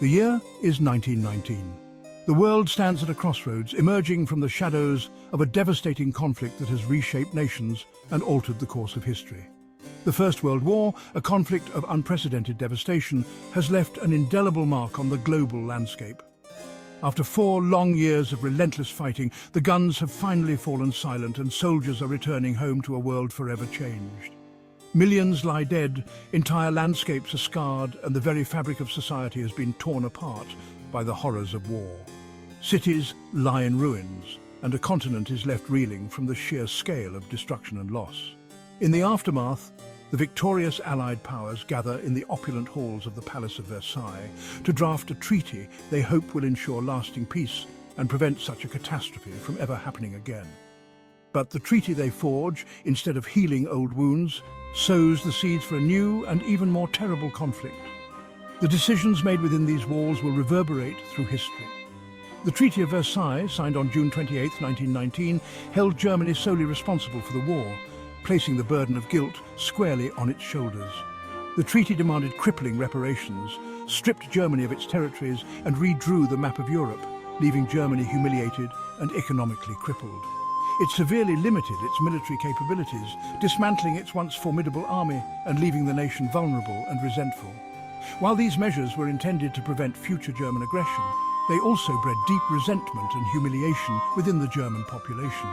The year is 1919. The world stands at a crossroads, emerging from the shadows of a devastating conflict that has reshaped nations and altered the course of history. The First World War, a conflict of unprecedented devastation, has left an indelible mark on the global landscape. After 4 long years of relentless fighting, the guns have finally fallen silent and soldiers are returning home to a world forever changed. Millions lie dead, entire landscapes are scarred, and the very fabric of society has been torn apart by the horrors of war. Cities lie in ruins, and a continent is left reeling from the sheer scale of destruction and loss. In the aftermath, the victorious Allied powers gather in the opulent halls of the Palace of Versailles to draft a treaty they hope will ensure lasting peace and prevent such a catastrophe from ever happening again. But the treaty they forge, instead of healing old wounds, sows the seeds for a new and even more terrible conflict. The decisions made within these walls will reverberate through history. The Treaty of Versailles, signed on June 28, 1919, held Germany solely responsible for the war, placing the burden of guilt squarely on its shoulders. The treaty demanded crippling reparations, stripped Germany of its territories, and redrew the map of Europe, leaving Germany humiliated and economically crippled. It severely limited its military capabilities, dismantling its once formidable army and leaving the nation vulnerable and resentful. While these measures were intended to prevent future German aggression, they also bred deep resentment and humiliation within the German population,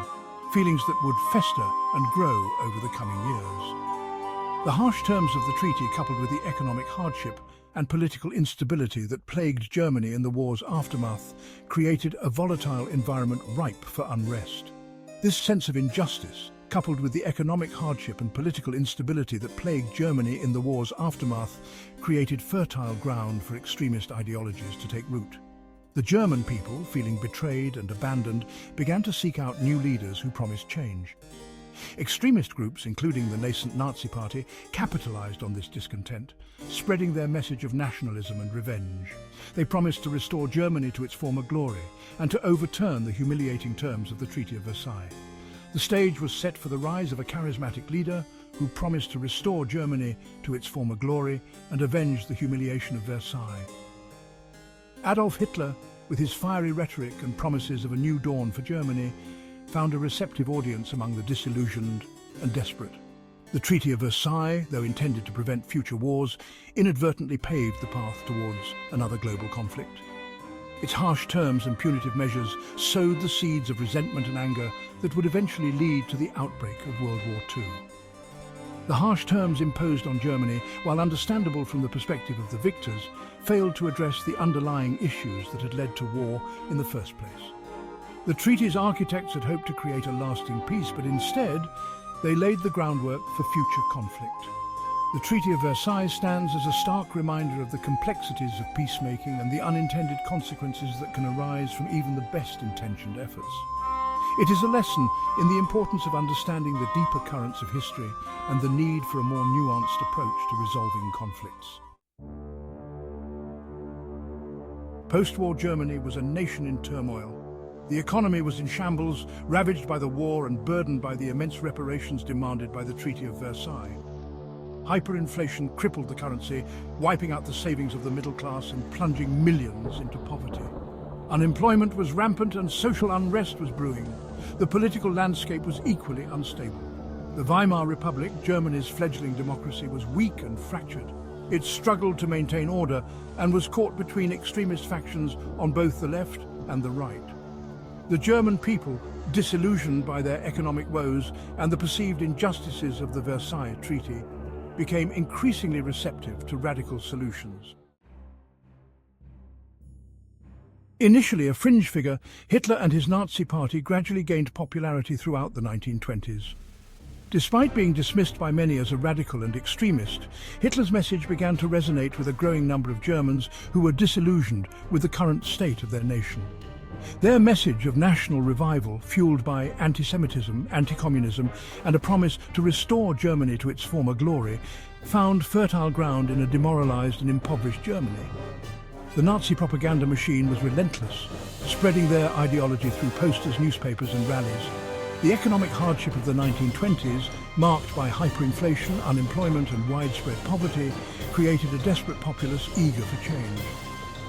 feelings that would fester and grow over the coming years. The harsh terms of the treaty, coupled with the economic hardship and political instability that plagued Germany in the war's aftermath, created a volatile environment ripe for unrest. This sense of injustice, coupled with the economic hardship and political instability that plagued Germany in the war's aftermath, created fertile ground for extremist ideologies to take root. The German people, feeling betrayed and abandoned, began to seek out new leaders who promised change. Extremist groups, including the nascent Nazi Party, capitalized on this discontent, spreading their message of nationalism and revenge. They promised to restore Germany to its former glory and to overturn the humiliating terms of the Treaty of Versailles. The stage was set for the rise of a charismatic leader who promised to restore Germany to its former glory and avenge the humiliation of Versailles. Adolf Hitler, with his fiery rhetoric and promises of a new dawn for Germany, found a receptive audience among the disillusioned and desperate. The Treaty of Versailles, though intended to prevent future wars, inadvertently paved the path towards another global conflict. Its harsh terms and punitive measures sowed the seeds of resentment and anger that would eventually lead to the outbreak of World War II. The harsh terms imposed on Germany, while understandable from the perspective of the victors, failed to address the underlying issues that had led to war in the first place. The treaty's architects had hoped to create a lasting peace, but instead, they laid the groundwork for future conflict. The Treaty of Versailles stands as a stark reminder of the complexities of peacemaking and the unintended consequences that can arise from even the best-intentioned efforts. It is a lesson in the importance of understanding the deeper currents of history and the need for a more nuanced approach to resolving conflicts. Post-war Germany was a nation in turmoil. The economy was in shambles, ravaged by the war and burdened by the immense reparations demanded by the Treaty of Versailles. Hyperinflation crippled the currency, wiping out the savings of the middle class and plunging millions into poverty. Unemployment was rampant and social unrest was brewing. The political landscape was equally unstable. The Weimar Republic, Germany's fledgling democracy, was weak and fractured. It struggled to maintain order and was caught between extremist factions on both the left and the right. The German people, disillusioned by their economic woes and the perceived injustices of the Versailles Treaty, became increasingly receptive to radical solutions. Initially a fringe figure, Hitler and his Nazi Party gradually gained popularity throughout the 1920s. Despite being dismissed by many as a radical and extremist, Hitler's message began to resonate with a growing number of Germans who were disillusioned with the current state of their nation. Their message of national revival, fueled by anti-Semitism, anti-communism, and a promise to restore Germany to its former glory, found fertile ground in a demoralized and impoverished Germany. The Nazi propaganda machine was relentless, spreading their ideology through posters, newspapers, and rallies. The economic hardship of the 1920s, marked by hyperinflation, unemployment, and widespread poverty, created a desperate populace eager for change.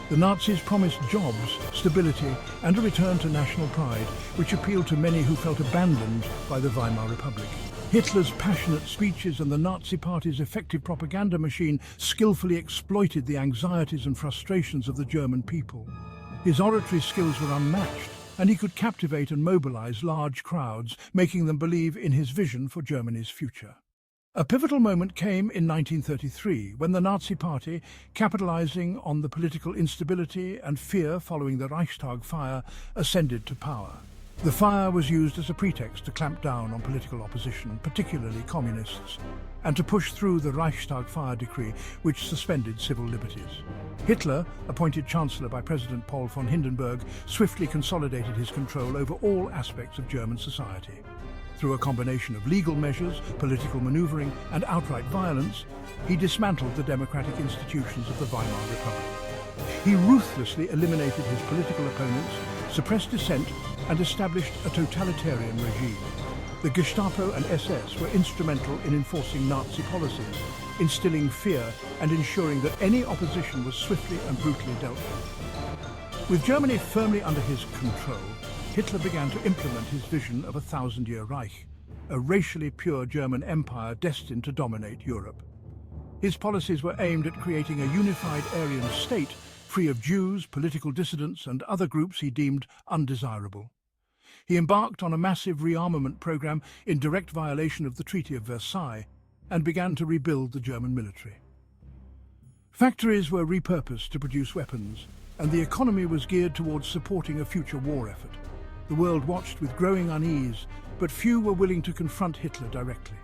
The Nazis promised jobs, stability, and a return to national pride, which appealed to many who felt abandoned by the Weimar Republic. Hitler's passionate speeches and the Nazi Party's effective propaganda machine skillfully exploited the anxieties and frustrations of the German people. His oratory skills were unmatched, and he could captivate and mobilize large crowds, making them believe in his vision for Germany's future. A pivotal moment came in 1933, when the Nazi Party, capitalizing on the political instability and fear following the Reichstag fire, ascended to power. The fire was used as a pretext to clamp down on political opposition, particularly communists, and to push through the Reichstag fire decree, which suspended civil liberties. Hitler, appointed Chancellor by President Paul von Hindenburg, swiftly consolidated his control over all aspects of German society. Through a combination of legal measures, political maneuvering, and outright violence, he dismantled the democratic institutions of the Weimar Republic. He ruthlessly eliminated his political opponents, suppressed dissent, and established a totalitarian regime. The Gestapo and SS were instrumental in enforcing Nazi policies, instilling fear and ensuring that any opposition was swiftly and brutally dealt with. With Germany firmly under his control, Hitler began to implement his vision of a 1,000-year Reich, a racially pure German empire destined to dominate Europe. His policies were aimed at creating a unified Aryan state free of Jews, political dissidents, and other groups he deemed undesirable. He embarked on a massive rearmament program in direct violation of the Treaty of Versailles and began to rebuild the German military. Factories were repurposed to produce weapons, and the economy was geared towards supporting a future war effort. The world watched with growing unease, but few were willing to confront Hitler directly.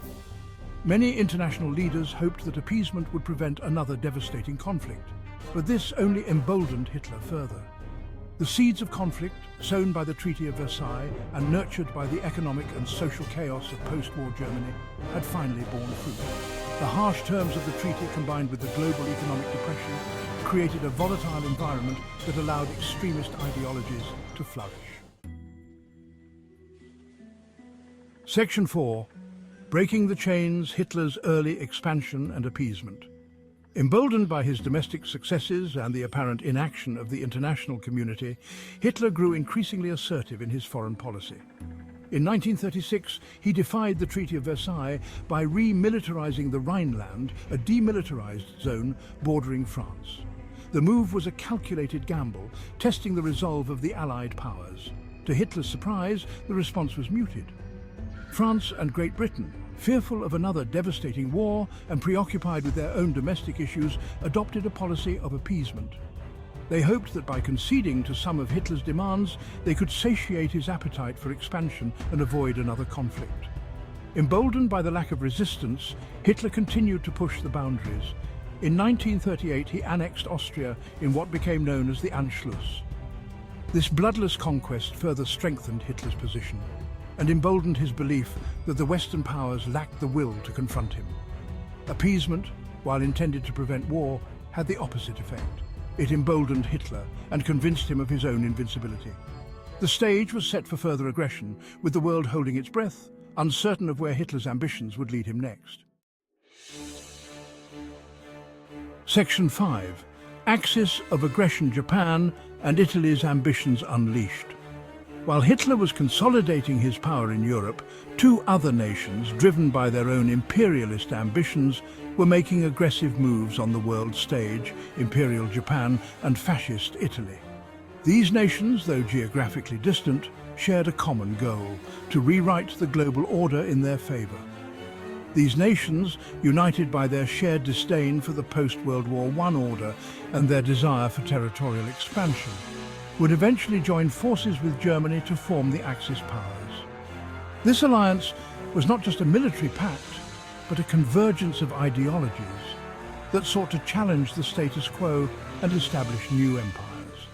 Many international leaders hoped that appeasement would prevent another devastating conflict, but this only emboldened Hitler further. The seeds of conflict, sown by the Treaty of Versailles and nurtured by the economic and social chaos of post-war Germany, had finally borne fruit. The harsh terms of the treaty, combined with the global economic depression, created a volatile environment that allowed extremist ideologies to flourish. Section 4. Breaking the Chains: Hitler's Early Expansion and Appeasement. Emboldened by his domestic successes and the apparent inaction of the international community, Hitler grew increasingly assertive in his foreign policy. In 1936, he defied the Treaty of Versailles by remilitarizing the Rhineland, a demilitarized zone bordering France. The move was a calculated gamble, testing the resolve of the Allied powers. To Hitler's surprise, the response was muted. France and Great Britain, fearful of another devastating war and preoccupied with their own domestic issues, adopted a policy of appeasement. They hoped that by conceding to some of Hitler's demands, they could satiate his appetite for expansion and avoid another conflict. Emboldened by the lack of resistance, Hitler continued to push the boundaries. In 1938, he annexed Austria in what became known as the Anschluss. This bloodless conquest further strengthened Hitler's position and emboldened his belief that the Western powers lacked the will to confront him. Appeasement, while intended to prevent war, had the opposite effect. It emboldened Hitler and convinced him of his own invincibility. The stage was set for further aggression, with the world holding its breath, uncertain of where Hitler's ambitions would lead him next. Section 5. Axis of Aggression: Japan and Italy's Ambitions Unleashed. While Hitler was consolidating his power in Europe, two other nations, driven by their own imperialist ambitions, were making aggressive moves on the world stage: Imperial Japan and Fascist Italy. These nations, though geographically distant, shared a common goal: to rewrite the global order in their favor. These nations, united by their shared disdain for the post-World War I order and their desire for territorial expansion, would eventually join forces with Germany to form the Axis powers. This alliance was not just a military pact, but a convergence of ideologies that sought to challenge the status quo and establish new empires.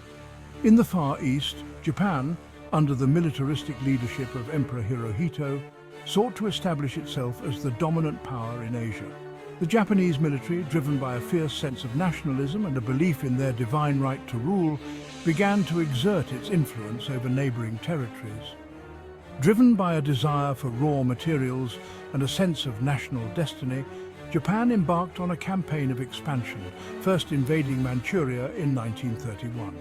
In the Far East, Japan, under the militaristic leadership of Emperor Hirohito, sought to establish itself as the dominant power in Asia. The Japanese military, driven by a fierce sense of nationalism and a belief in their divine right to rule, began to exert its influence over neighboring territories. Driven by a desire for raw materials and a sense of national destiny, Japan embarked on a campaign of expansion, first invading Manchuria in 1931.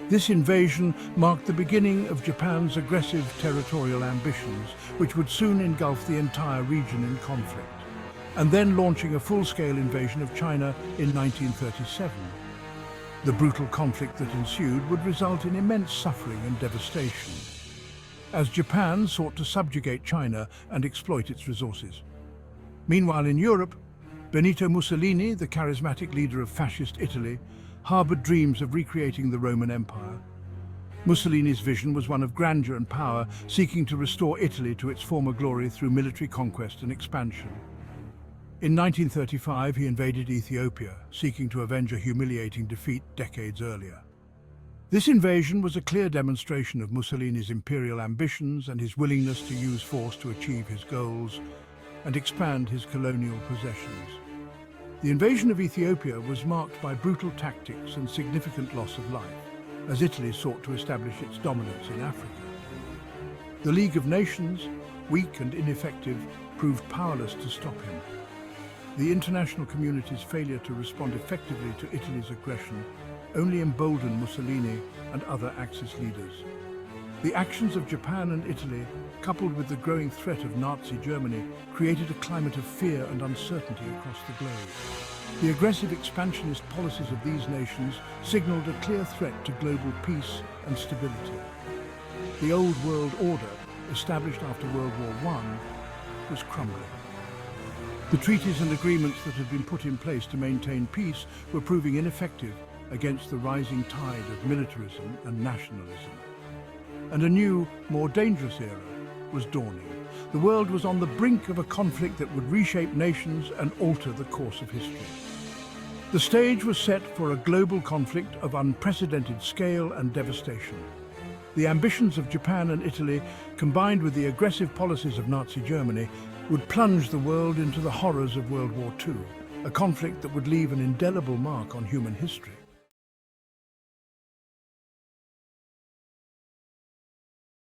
This invasion marked the beginning of Japan's aggressive territorial ambitions, which would soon engulf the entire region in conflict, and then launching a full-scale invasion of China in 1937. The brutal conflict that ensued would result in immense suffering and devastation, as Japan sought to subjugate China and exploit its resources. Meanwhile, in Europe, Benito Mussolini, the charismatic leader of fascist Italy, harbored dreams of recreating the Roman Empire. Mussolini's vision was one of grandeur and power, seeking to restore Italy to its former glory through military conquest and expansion. In 1935, he invaded Ethiopia, seeking to avenge a humiliating defeat decades earlier. This invasion was a clear demonstration of Mussolini's imperial ambitions and his willingness to use force to achieve his goals and expand his colonial possessions. The invasion of Ethiopia was marked by brutal tactics and significant loss of life, as Italy sought to establish its dominance in Africa. The League of Nations, weak and ineffective, proved powerless to stop him. The international community's failure to respond effectively to Italy's aggression only emboldened Mussolini and other Axis leaders. The actions of Japan and Italy, coupled with the growing threat of Nazi Germany, created a climate of fear and uncertainty across the globe. The aggressive expansionist policies of these nations signaled a clear threat to global peace and stability. The old world order, established after World War I, was crumbling. The treaties and agreements that had been put in place to maintain peace were proving ineffective against the rising tide of militarism and nationalism. And a new, more dangerous era was dawning. The world was on the brink of a conflict that would reshape nations and alter the course of history. The stage was set for a global conflict of unprecedented scale and devastation. The ambitions of Japan and Italy, combined with the aggressive policies of Nazi Germany, would plunge the world into the horrors of World War II, a conflict that would leave an indelible mark on human history.